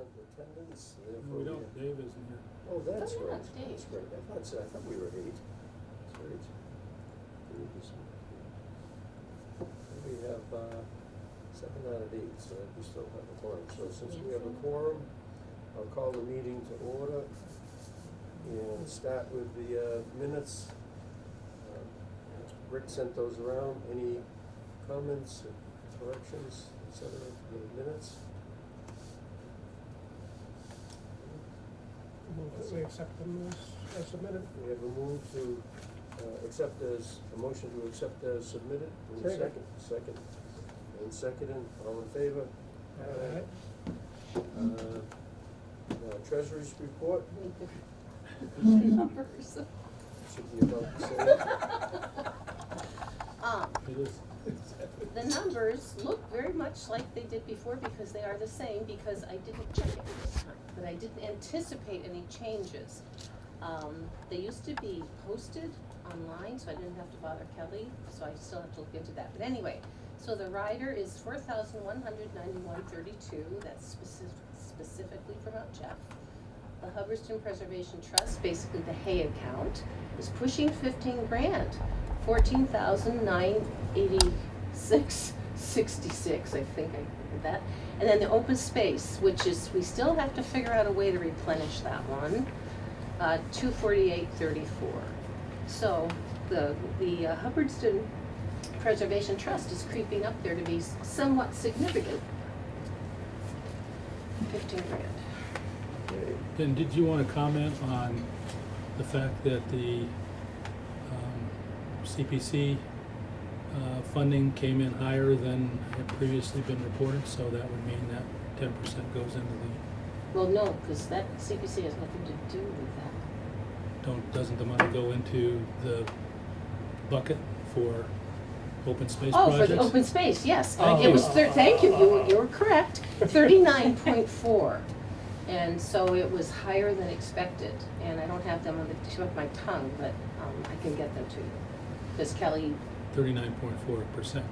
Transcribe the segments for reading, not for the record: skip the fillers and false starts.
attendance, We therefore don't, Dave isn't here. Oh, that's Oh, yeah, right, Dave. that's great, I thought so, I thought we were at 8. That's right. We have 7 out of 8, so we still have a quorum. So since we have a quorum, I'll call the meeting to order and start with the minutes. Rick sent those around. Any comments, corrections, et cetera, to the minutes? Move that we accept them as submitted. We have a move to accept as, a motion to accept as submitted. And a Second. Second. And seconded, all in favor? Aye. Treasurer's report, Numbers. should be about the same. It is. The numbers look very much like they did before because they are the same, because I didn't check it this time, but I didn't anticipate any changes. They used to be posted online, so I didn't have to bother Kelly, so I still have to look into that. But anyway, so the rider is $4,191.32, that's specifically from Mount Jeff. The Hubbardston Preservation Trust, basically the Hay account, is pushing 15 grand. 14,986.66, I think I did that. And then the open space, which is, we still have to figure out a way to replenish that one, 248.34. So the Hubbardston Preservation Trust is creeping up there to be somewhat significant. 15 grand. Okay. And did you want to comment on the fact that the CPC funding came in higher than had previously been reported, so that would mean that 10% goes into the, Well, no, because that CPC has nothing to do with that. doesn't the money go into the bucket for open space Oh, projects? for the open space, yes. Oh. It was, thank you, you were correct, 39.4. And so it was higher than expected, and I don't have them on the tip of my tongue, but I can get them to you. Because Kelly, 39.4%.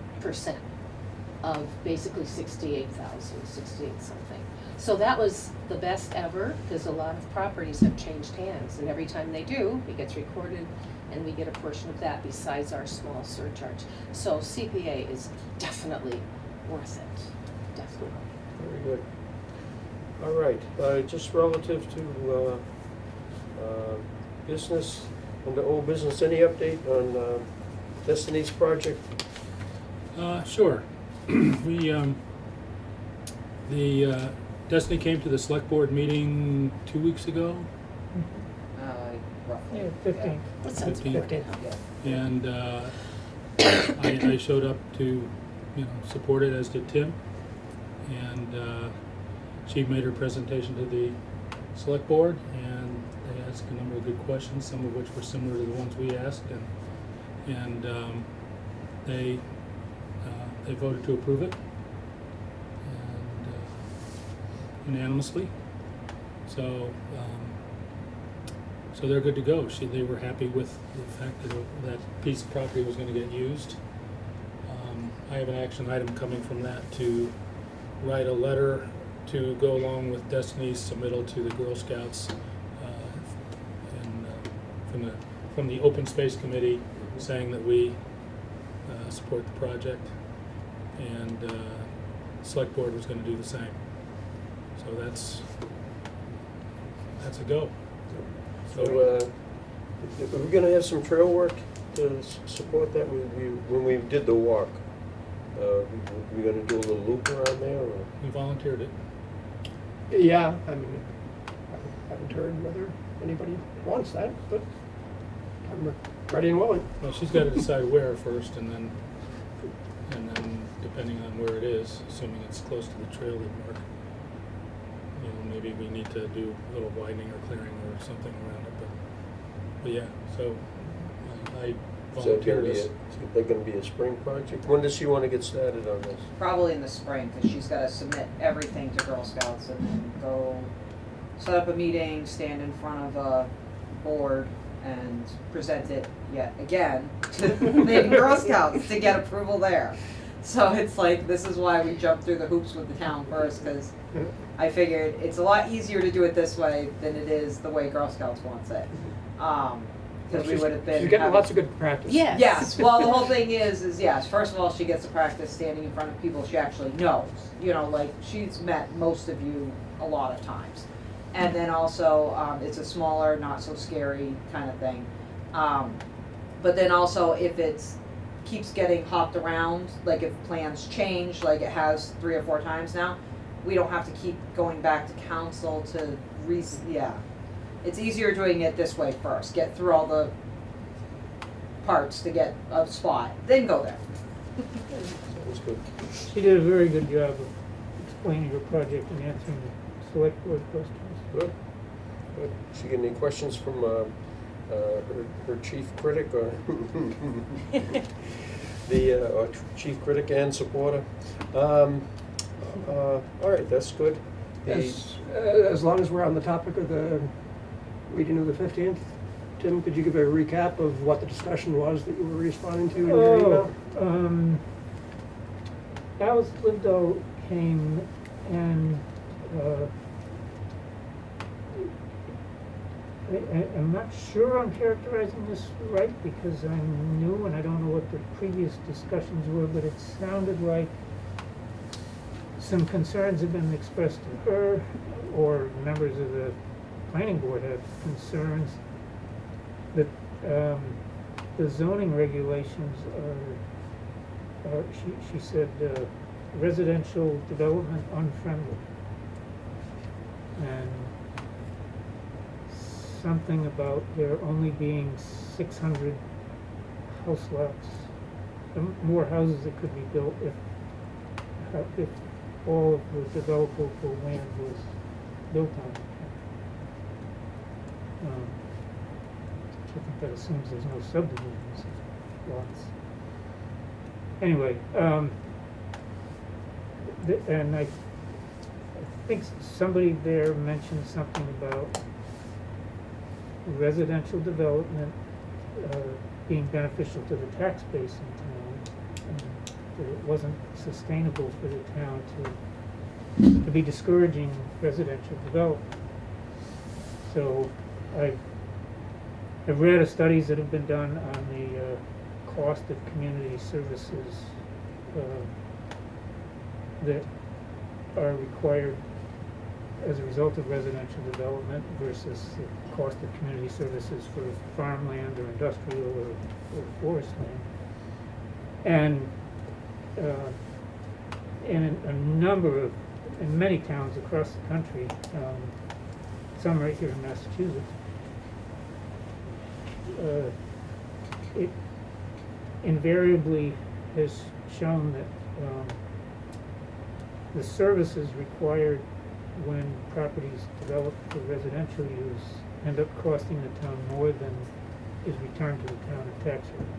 of basically 68,000, 68 something. So that was the best ever, because a lot of properties have changed hands, and every time they do, it gets recorded, and we get a portion of that besides our small surcharge. So CPA is definitely worth it, definitely. Very good. All right, just relative to business, under old business, any update on Destiny's project? Sure. We, Destiny came to the select board meeting 2 weeks ago, Roughly. Yeah, 15. That sounds 15. important. Yeah. and I showed up to, support it, as did Tim. And she made her presentation to the select board, and they asked a number of good questions, some of which were similar to the ones we asked, and they voted to approve it, and unanimously. So so they're good to go. They were happy with the fact that that piece of property was going to get used. I have an action item coming from that to write a letter to go along with Destiny's submittal to the Girl Scouts, and from the Open Space Committee, saying that we support the project, and Select Board was going to do the same. So that's a go. So, are we gonna have some trail work to support that? When we did the walk, we gonna do a little loop around there, or? We volunteered it. Yeah, I mean, I haven't heard whether anybody wants that, but I'm ready and willing. Well, she's got to decide where first, and then depending on where it is, assuming it's close to the trail they mark, maybe we need to do a little widening or clearing or something around it. But yeah, so I Is that volunteered gonna be this. is that gonna be a spring project? When does she wanna get started on this? Probably in the spring, because she's got to submit everything to Girl Scouts and then go set up a meeting, stand in front of a board, and present it yet again to the Girl Scouts to get approval there. So it's like, this is why we jumped through the hoops with the town first, cause I figured it's a lot easier to do it this way than it is the way Girl Scouts wants it. Cause we would have been. She's getting having- lots of good practice. Yes. Yes, well, the whole thing is yes, first of all, she gets to practice standing in front of people she actually knows. You know, like, she's met most of you a lot of times. And then also, it's a smaller, not so scary kind of thing. But then also, if it's, keeps getting hopped around, like if plans change, like it has 3 or 4 times now, we don't have to keep going back to council to yeah. It's easier doing it this way first, get through all the parts to get a spot, then go there. Sounds good. She did a very good job of explaining her project and answering the select board questions. Good. Good. She get any questions from her chief critic or the or chief critic and supporter? All right, that's good. As long as we're on the topic of the reading of the 15th, Tim, could you give a recap of what the discussion was that you were responding to in your email? Alice Livedall came and, I'm not sure I'm characterizing this right because I'm new and I don't know what the previous discussions were, but it sounded like some concerns have been expressed to her, or members of the planning board have concerns that the zoning regulations are she said, residential development unfriendly. And something about there only being 600 house lots, more houses that could be built if all of the developable land was built on it. I think that assumes there's no subdivisions of lots. Anyway, and I think somebody there mentioned something about residential development being beneficial to the tax base in town, and that it wasn't sustainable for the town to be discouraging residential development. So I've read studies that have been done on the cost of community services that are required as a result of residential development versus the cost of community services for farmland or industrial or forest land. And in many towns across the country, some right here in Massachusetts, it invariably has shown that the services required when properties developed for residential use end up costing the town more than is returned to the town in tax revenue.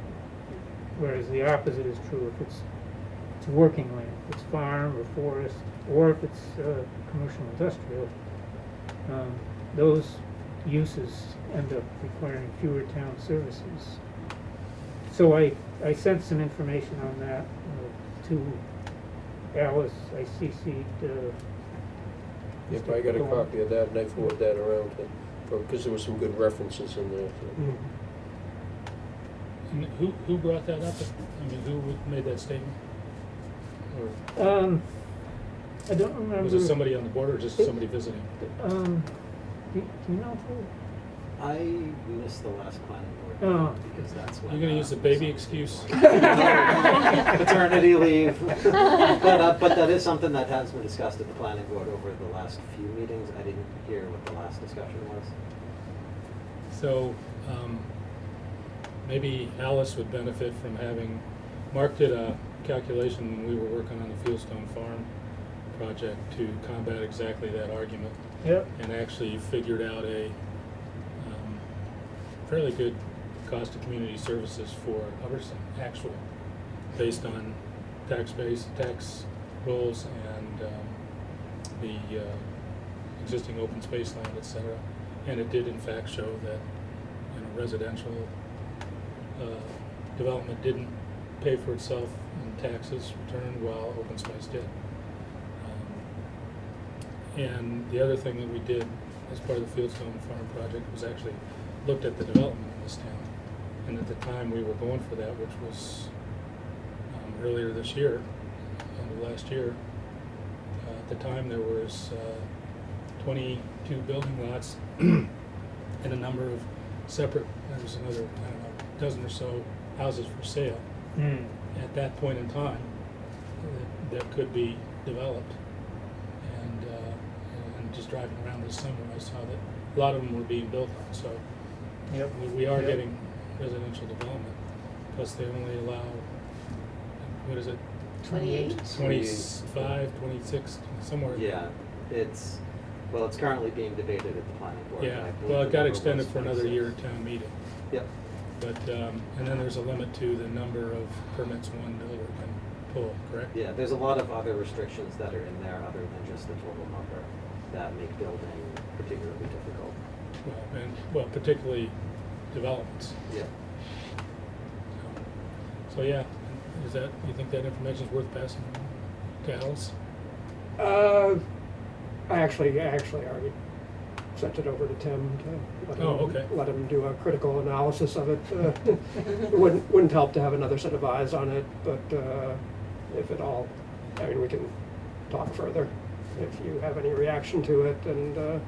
Whereas the opposite is true if it's working land, if it's farm or forest, or if it's commercial industrial. Those uses end up requiring fewer town services. So I sent some information on that to Alice. I CC'd If I got a copy of that and I forward that around because there were some good references in there. Mm. And who brought that up? I mean, who made that statement? Or I don't remember. was it somebody on the board or just somebody visiting? Do you know who? I missed the last planning board Oh. because that's when. You're gonna use the baby excuse? Paternity leave. But that is something that has been discussed at the planning board over the last few meetings. I didn't hear what the last discussion was. So, maybe Alice would benefit from having, Mark did a calculation when we were working on the Fieldstone Farm project to combat exactly that argument. Yep. And actually figured out a fairly good cost of community services for Hubbardston, actual, based on tax rolls and the existing open space land, et cetera. And it did in fact show that residential development didn't pay for itself in taxes returned while open space did. And the other thing that we did as part of the Fieldstone Farm project was actually looked at the development in this town. And at the time we were going for that, which was earlier this year, end of last year, at the time there was 22 building lots and a number of separate, there was another, I don't know, dozen or so houses for sale. Hmm. At that point in time, that could be developed. And just driving around this summer, I saw that a lot of them were being built on, so Yep. we are Yep. getting residential development. Plus they only allow, what is it, 28. 25, 26, somewhere. Yeah, it's currently being debated at the planning board. Yeah, I believe well, the it got number extended was for another 26. year at town meeting. Yep, But, and then there's a limit to the number of permits one builder can pull, correct? yeah, there's a lot of other restrictions that are in there other than just the total number that make building particularly difficult. Well, particularly developments. Yeah. So yeah, you think that information's worth passing on to Alice? I actually already sent it over to Tim to let him do a critical analysis of it. It wouldn't help to have another set of eyes on it, but if at all, I mean, we can talk further if you have any reaction to it, and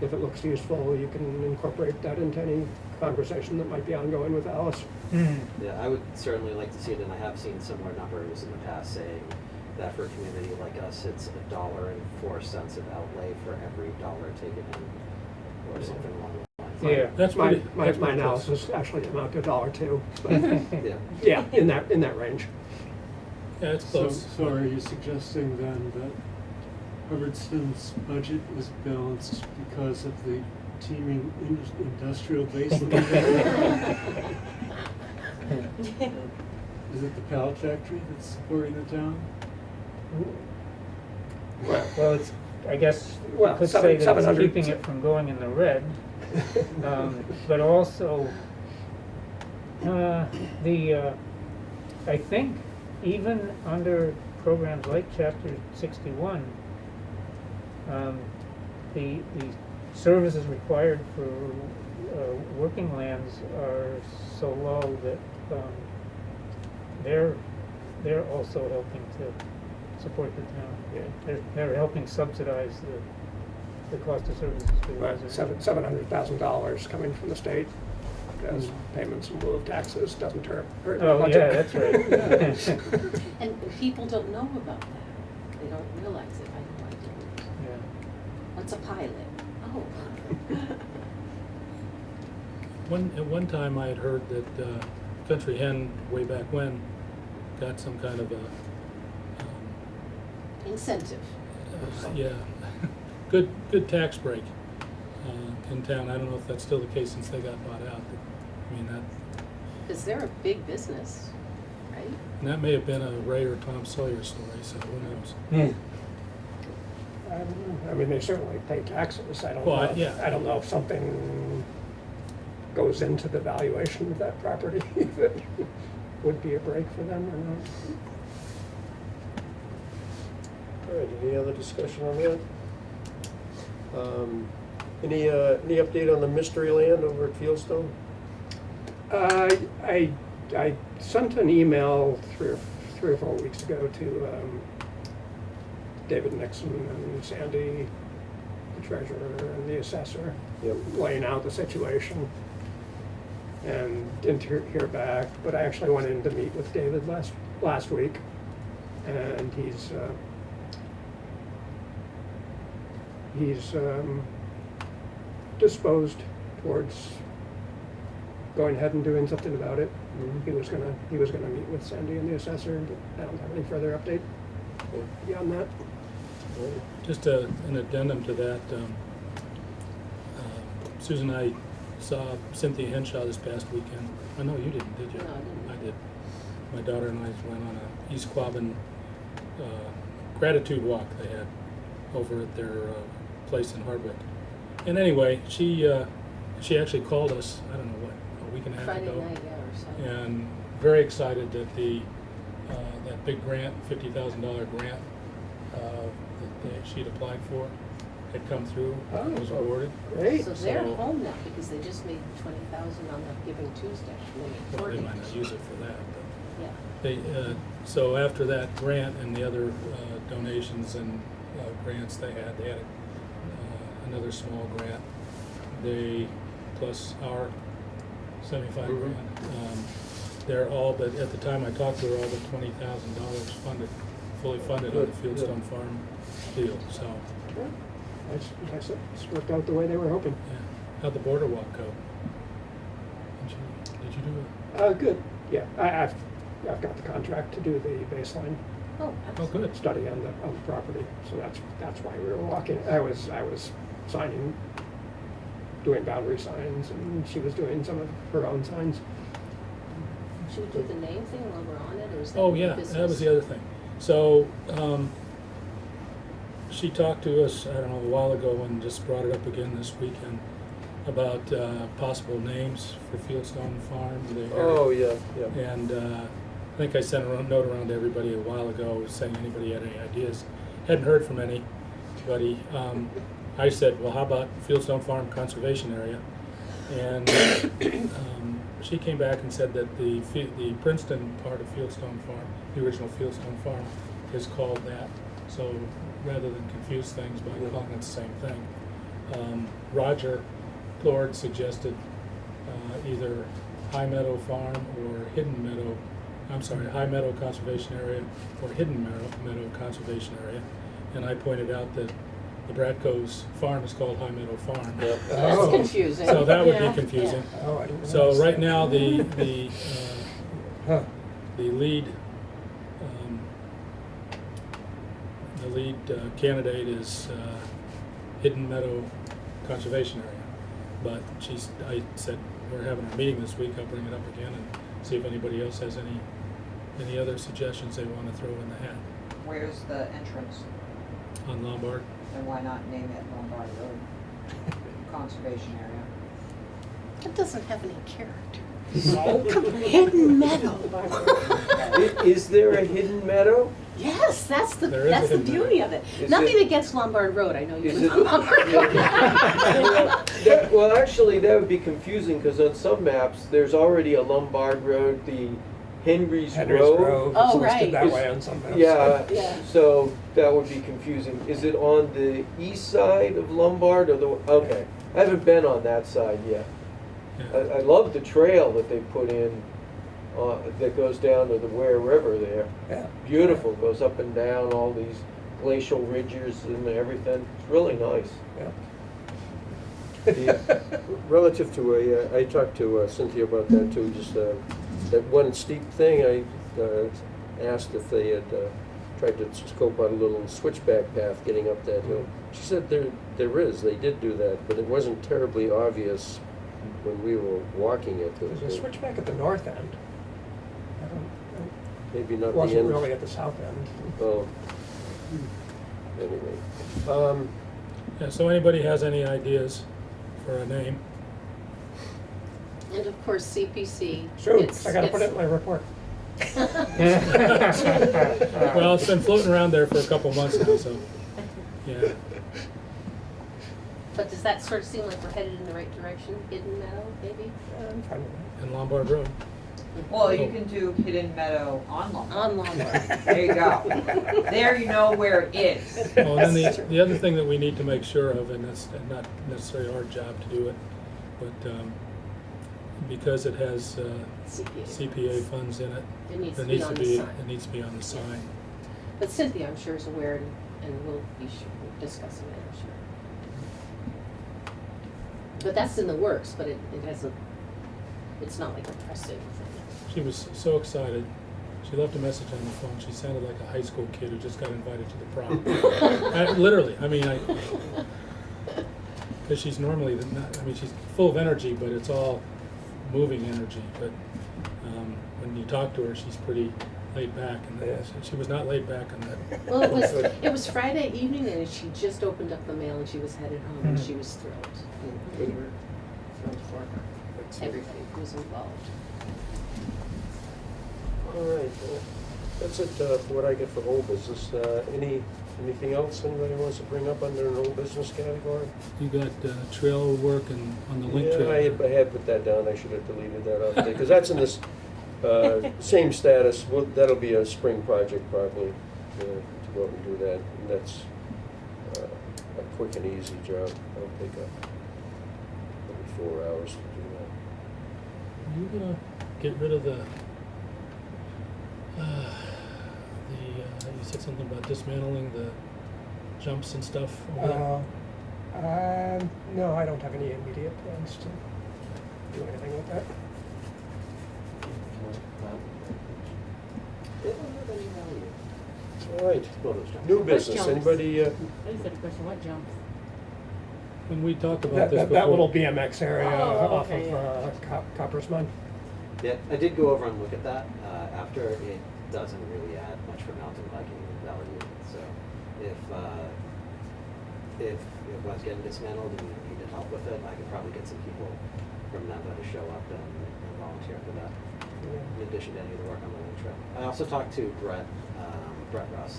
if it looks useful, you can incorporate that into any conversation that might be ongoing with Alice. Hmm. Yeah, I would certainly like to see it, and I have seen similar numbers in the past saying that for a community like us, it's $1.04 of outlay for every dollar taken in, or something along those lines. Yeah. That's My pretty. that's my pretty close. analysis actually came out to $1.02, but Yeah, yeah, in that range. Yeah, it's So, close. so are you suggesting then that Hubbardston's budget was balanced because of the teeming industrial base? Is it the pallet factory that's supporting the town? Well, it's, I guess, you Well, could say that it's 700 keeping it from going in the red. But also, I think even under programs like Chapter 61, the services required for working lands are so low that they're also helping to support the town. Yeah. They're helping subsidize the cost of services for the But residents. $700,000 coming from the state as payments in lieu of taxes doesn't hurt the Oh, budget. yeah, that's right. And people don't know about that. They don't realize it. I know I didn't. Yeah. What's a pilot? Oh. At one time I had heard that Country Hen, way back when, got some kind of a, Incentive. yeah, good tax break in town. I don't know if that's still the case since they got bought out. I mean, Because they're a big business, right? and that may have been a Ray or Tom Sawyer story, so who knows? I mean, they certainly pay taxes. I don't Well, know. yeah. I don't know if something goes into the valuation of that property that would be a break for them or not. All right, any other discussion on that? Any update on the mystery land over at Fieldstone? I sent an email three or 4 weeks ago to David Nixon and Sandy, the treasurer, and the assessor, Yep. laying out the situation. And didn't hear back, but I actually went in to meet with David last week, and he's disposed towards going ahead and doing something about it. He was gonna meet with Sandy and the assessor, but I don't have any further update beyond that. Just an addendum to that, Susan and I saw Cynthia Henshaw this past weekend. I know you didn't, did you? No, I didn't. I did. My daughter and I went on a East Quabbin gratitude walk they had over at their place in Hardwick. And anyway, she actually called us, I don't know what, a week and a half Friday ago. night, yeah, or something. And very excited that that big grant, $50,000 grant, she'd applied for had come through, and was Oh, awarded. Great. So they're So- home now because they just made 20,000 on the Giving Tuesday. Well, they might not use it for that, but. Yeah. So after that grant and the other donations and grants they had another small grant. They, plus our 75 Mhm. grand. They're all, but at the time I talked to her, all but $20,000 funded, fully funded on the Good, good. Fieldstone Farm field, so, Yeah. Nice, it's worked out the way they were hoping. yeah. How'd the border walk go? Did you do it? Good, yeah, I've got the contract to do the baseline Oh, Oh, excellent. good. study on the property, so that's why we were walking. I was signing, doing boundary signs, and she was doing some of her own signs. Should we do the name thing while we're on it, or is that Oh, new yeah, business? that was the other thing. So, she talked to us, I don't know, a while ago and just brought it up again this weekend about possible names for Fieldstone Farm. They had- Oh, yeah, yeah. And I think I sent a note around to everybody a while ago saying anybody had any ideas. Hadn't heard from anybody. I said, well, how about Fieldstone Farm Conservation Area? And she came back and said that the Princeton part of Fieldstone Farm, the original Fieldstone Farm, is called that. So rather than confuse things by Yeah. calling it the same thing, Roger Lord suggested either High Meadow Farm or Hidden Meadow, High Meadow Conservation Area or Hidden Meadow Conservation Area. And I pointed out that the Bradco's farm is called High Meadow Farm. Yeah. That's Oh. confusing. So that would Yeah, be confusing. Oh, I didn't So realize right that. now, the Huh. lead candidate is Hidden Meadow Conservation Area. But I said, we're having our meeting this week, I'll bring it up again and see if anybody else has any other suggestions they want to throw in the hat Where's the entrance? on Lombard. And why not name it Lombard Road? Conservation area. It doesn't have any character. No. Hidden meadow. Is there a hidden meadow? Yes, that's the There is a hidden beauty of it. Is Nothing it- against Lombard Road. I know you Is live it- on Lombard Road. Well, actually, that would be confusing, because on some maps, there's already a Lombard Road, the Henry's Henry's Grove. Grove Oh, is listed right. that Is- way on some maps. Yeah, Yeah. so that would be confusing. Is it on the east side of Lombard or okay. I haven't been on that side yet. Yeah. I love the trail that they put in, that goes down to the Ware River there. Yeah. Beautiful, goes up and down all these glacial ridges and everything. It's really nice. Yeah. Relative to I talked to Cynthia about that too, just that one steep thing, I asked if they had tried to scope out a little switchback path getting up that hill. She said there is, they did do that, but it wasn't terribly obvious when we were walking it. There's a switchback at the north end. Maybe It not the wasn't end. really at the south end. Oh. Anyway, Yeah, so anybody has any ideas for a name? And of course, CPC. Shoot, I gotta put it in my report. Well, it's been floating around there for a couple months now, so, yeah. But does that sort of seem like we're headed in the right direction? Hidden Meadow, maybe? I'm fine with that. And Lombard Road. Well, you can do Hidden Meadow on Lombard. On Lombard. There you go. There you know where it is. Oh, and then the other thing that we need to make sure of, and that's not necessarily our job to do it, but because it has CPA funds in it, It needs there to be needs on to the be, sign. it needs to be on the sign. But Cynthia, I'm sure, is aware, and we'll be discussing it, I'm sure. But that's in the works, but it hasn't, it's not like a pressing thing. She was so excited. She left a message on the phone. She sounded like a high school kid who just got invited to the prom. Literally, because she's normally, she's full of energy, but it's all moving energy. But when you talk to her, she's pretty laid back, and she was not laid back on that. Well, it was Friday evening, and she just opened up the mail, and she was headed home, and she was thrilled. And we were thrilled for her, everybody who was involved. All right, that's it for what I get for old business. Anything else anybody wants to bring up under an old business category? You got trail work and on the link trail. Yeah, I had put that down, I should have deleted that off there, because that's in this same status. Well, that'll be a spring project probably, to go out and do that. And that's a quick and easy job. I'll take maybe 4 hours to do that. Are you gonna get rid of the you said something about dismantling the jumps and stuff over there? No, I don't have any immediate plans to do anything with that. They don't have any value. All right, Well, those jumps. new business, jumps? anybody, I just had a question, what jumps? When we talked about That, this that, before. that little BMX area Oh, off okay, of Copper's Mine. Yeah, I did go over and look at that, after it doesn't really add much for mountain biking value, so if it was getting dismantled and you needed help with it, I could probably get some people from NEPA to show up and volunteer for that, in addition to any of the work on the link trail. I also talked to Brett Russ,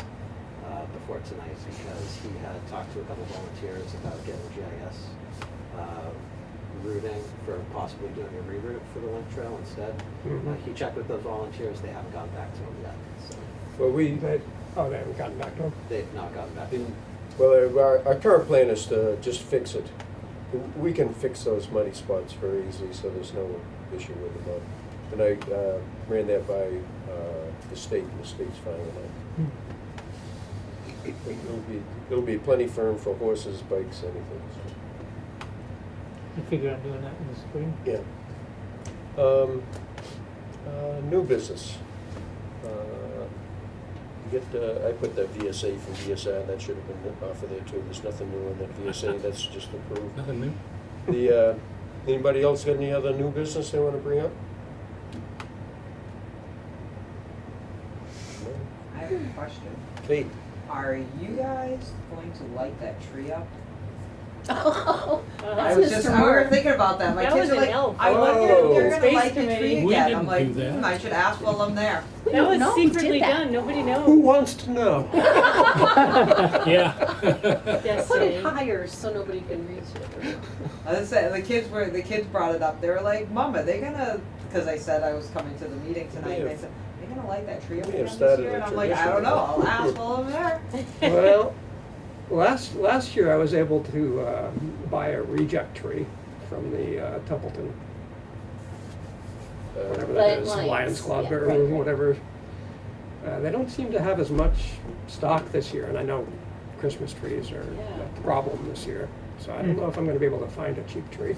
before tonight, because he had talked to a couple volunteers about getting GIS, routing for possibly doing a reroute for the link trail instead. Mhm. He checked with those volunteers, they haven't gotten back to him yet, so well, They haven't gotten back to him. they've not gotten back to him. well, our current plan is to just fix it. We can fix those muddy spots very easily, so there's no issue with the mud. And I ran that by the state, and the state's fine with that. It'll be plenty firm for horses, bikes, anything. So. You figure on doing that in the spring? Yeah. New business. I put that VSA from VSI, that should have been off of there too. There's nothing new in that VSA, that's just approved. Nothing new? Anybody else got any other new business they want to bring up? No? I have a question. Kate? Are you guys going to light that tree up? Oh, I that's was just, Mr. I was Moore. thinking about that. My That kids was are an like, elf. I wonder Oh. if they're gonna Space light the Committee. tree We again. didn't I'm like, do that. I should ask while I'm there. We That don't was know who secretly did that. done, nobody Who knows. wants to know? Yeah. That's Put it silly. higher so nobody can reach it. I said, the kids brought it up. They were like, Mom, are they gonna, because I said I was coming to the meeting tonight, and they said, are they gonna light that tree up We have again this started year? a And I'm like, I tradition. don't know, I'll ask while I'm there. Well, last year I was able to buy a reject tree from the Templeton, whatever that is, Lions, Lions Club yeah, or right, right. whatever. They don't seem to have as much stock this year, and I know Christmas trees are Yeah. a problem this year. So I don't know if I'm gonna be able to find a cheap tree.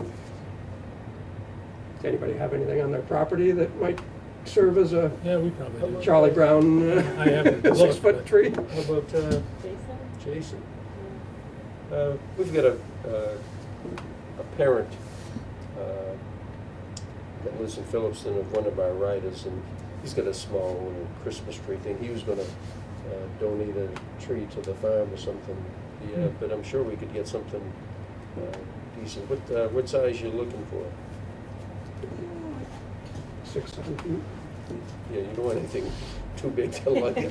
Does anybody have anything on their property that might serve as a Yeah, we probably do. Charlie Brown I haven't looked, 6-foot but- tree? How about Jason? Jason? We've got a parent that lives in Phillipston of one of our riders, and he's got a small little Christmas tree thing. He was gonna donate a tree to the farm or something, yeah, but I'm sure we could get something decent. What size you looking for? 6-7 feet. Yeah, you don't want anything too big to light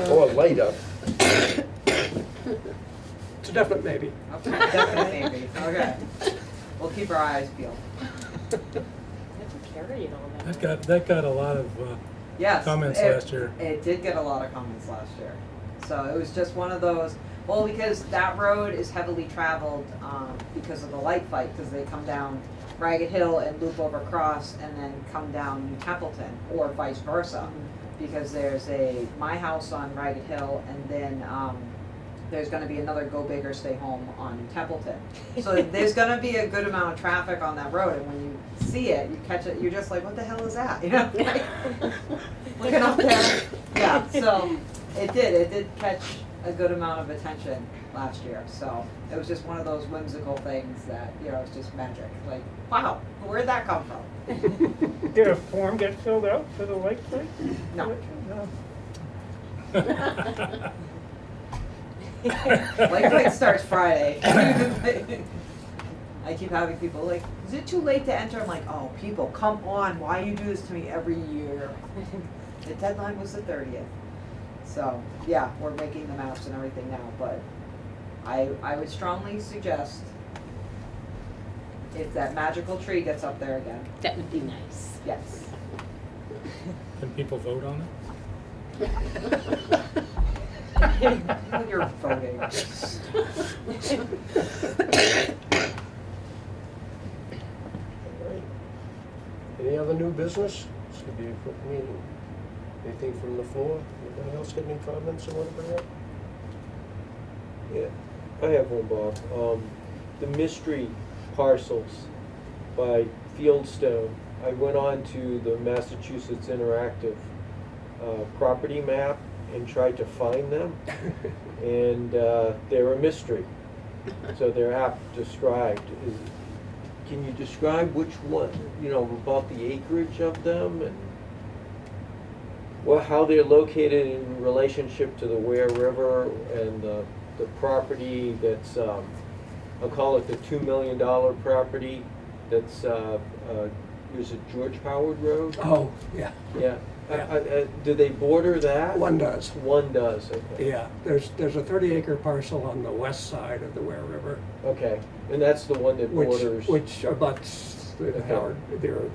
or light up. It's a definite maybe. Okay, definitely maybe, okay. We'll keep our eyes peeled. You have to carry it all that. That got a lot of Yes. comments it- last year. It did get a lot of comments last year. So it was just one of those, well, because that road is heavily traveled, because of the light fight, because they come down Ragged Hill and loop over across and then come down New Templeton, or vice versa. Because there's my house on Ragged Hill, and then, there's gonna be another Go Big or Stay Home on New Templeton. So there's gonna be a good amount of traffic on that road, and when you see it, you catch it, you're just like, what the hell is that? You know, like, looking up there. Yeah, so it did catch a good amount of attention last year. So it was just one of those whimsical things that, it's just magic. Like, wow, where'd that come from? Did a form get filled out for the light site? No. No. Light fight starts Friday. I keep having people like, is it too late to enter? I'm like, oh, people, come on, why you do this to me every year? The deadline was the 30th. So, yeah, we're making the maps and everything now, but I would strongly suggest if that magical tree gets up there again, That would be nice. yes. Can people vote on it? When you're voting. Alright. Any other new business? This could be a quick meeting. Anything from the floor? Anybody else got any comments they want to bring up? Yeah, I have one, Bob. The mystery parcels by Fieldstone. I went on to the Massachusetts Interactive property map and tried to find them, and they're a mystery. So they're apt described. Can you describe which one, you know, about the acreage of them and how they're located in relationship to the Ware River and the property that's, I'll call it the $2 million property that's, is it George Howard Road? Oh, yeah, Yeah. Yeah. Do they border that? one does. One does, okay. Yeah, there's a 30-acre parcel on the west side of the Ware River, Okay, and that's the one that borders. which abuts the Okay. Howard, the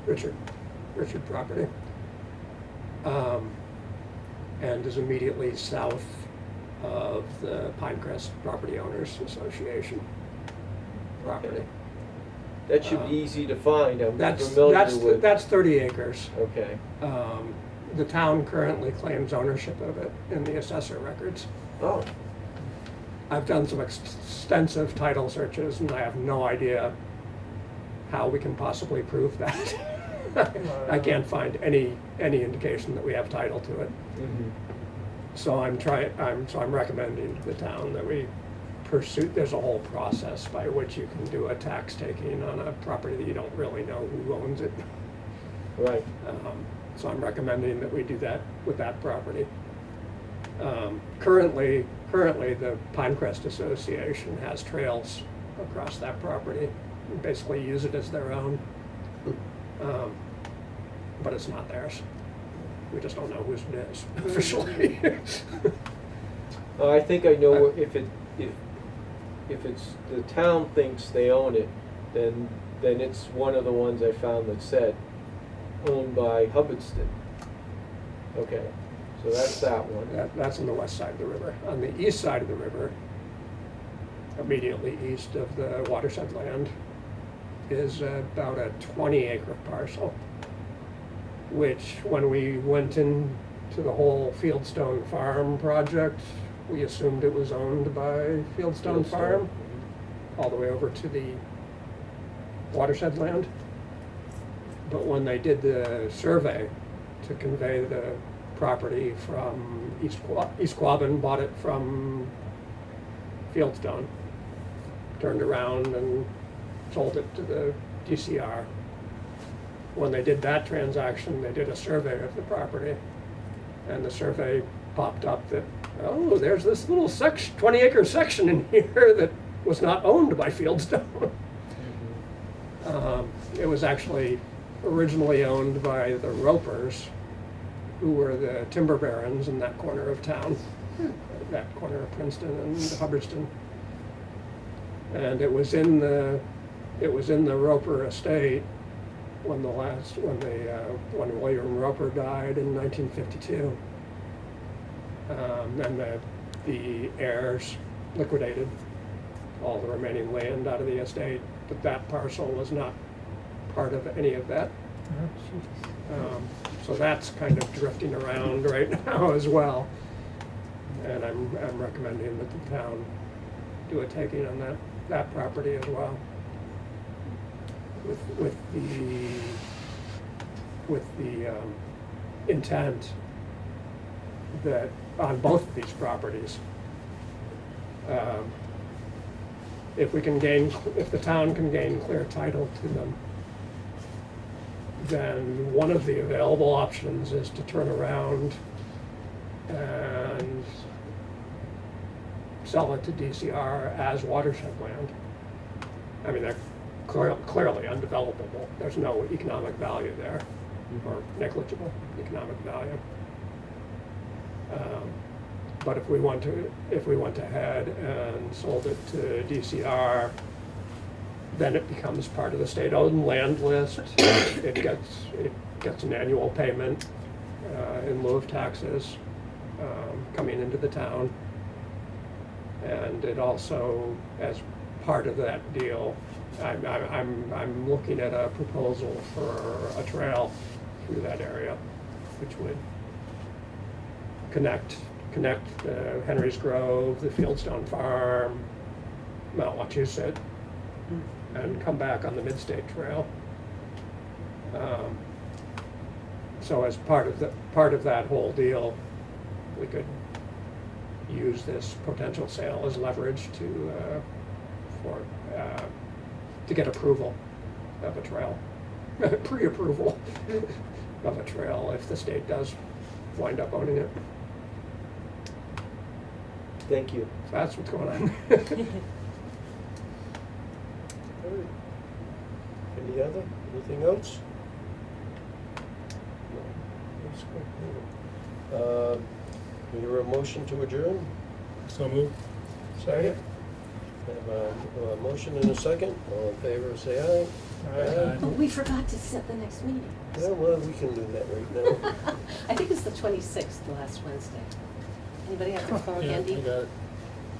Richard property. And is immediately south of the Pinecrest Property Owners Association property. Okay. That should be easy to find, I'm That's, familiar with. that's 30 acres. Okay, The town currently claims ownership of it in the assessor records. oh, I've done some extensive title searches and I have no idea how we can possibly prove that. I can't find any indication that we have title to it. mhm. So I'm recommending to the town that we pursue, there's a whole process by which you can do a tax taking on a property that you don't really know who owns it. Right, So I'm recommending that we do that with that property. Currently, the Pinecrest Association has trails across that property, and basically use it as their own. But it's not theirs. We just don't know whose it is officially. I think I know if it's, the town thinks they own it, then it's one of the ones I found that said owned by Hubbardston. Okay, so that's that one. That's on the west side of the river. On the east side of the river, immediately east of the watershed land, is about a 20-acre parcel, which when we went into the whole Fieldstone Farm project, we assumed it was owned by Fieldstone Farm, all the way over to the watershed land. But when they did the survey to convey the property from East Quabbin, bought it from Fieldstone, turned around and sold it to the DCR. When they did that transaction, they did a survey of the property, and the survey popped up that, oh, there's this little 20-acre section in here that was not owned by Fieldstone. It was actually originally owned by the Ropers, who were the timber barons in that corner of town, that corner of Princeton and Hubbardston. And it was in the Roper estate when William Roper died in 1952. Then the heirs liquidated all the remaining land out of the estate, but that parcel was not part of any of that. So that's kind of drifting around right now as well. And I'm recommending that the town do a taking on that property as well. With the intent that on both of these properties, if the town can gain clear title to them, then one of the available options is to turn around and sell it to DCR as watershed land. I mean, they're clearly undevelopable. There's no economic value there. or negligible economic value. But if we went ahead and sold it to DCR, then it becomes part of the state-owned land list. It gets an annual payment in lieu of taxes coming into the town. And it also, as part of that deal, I'm looking at a proposal for a trail through that area, which would connect Henry's Grove, the Fieldstone Farm, Mount Wachusett, and come back on the Mid-State Trail. So as part of that whole deal, we could use this potential sale as leverage to get approval of a trail, pre-approval of a trail if the state does wind up owning it. Thank you. So that's what's going on. Alright. Anything else? No. Let's go. We hear a motion to adjourn? So moved. Second? Have a motion and a second. All in favor, say aye. Aye. Oh, we forgot to set the next meeting. Yeah, well, we can do that right now. I think it's the 26th, the last Wednesday. Anybody have their phone Yeah, I handy? got it.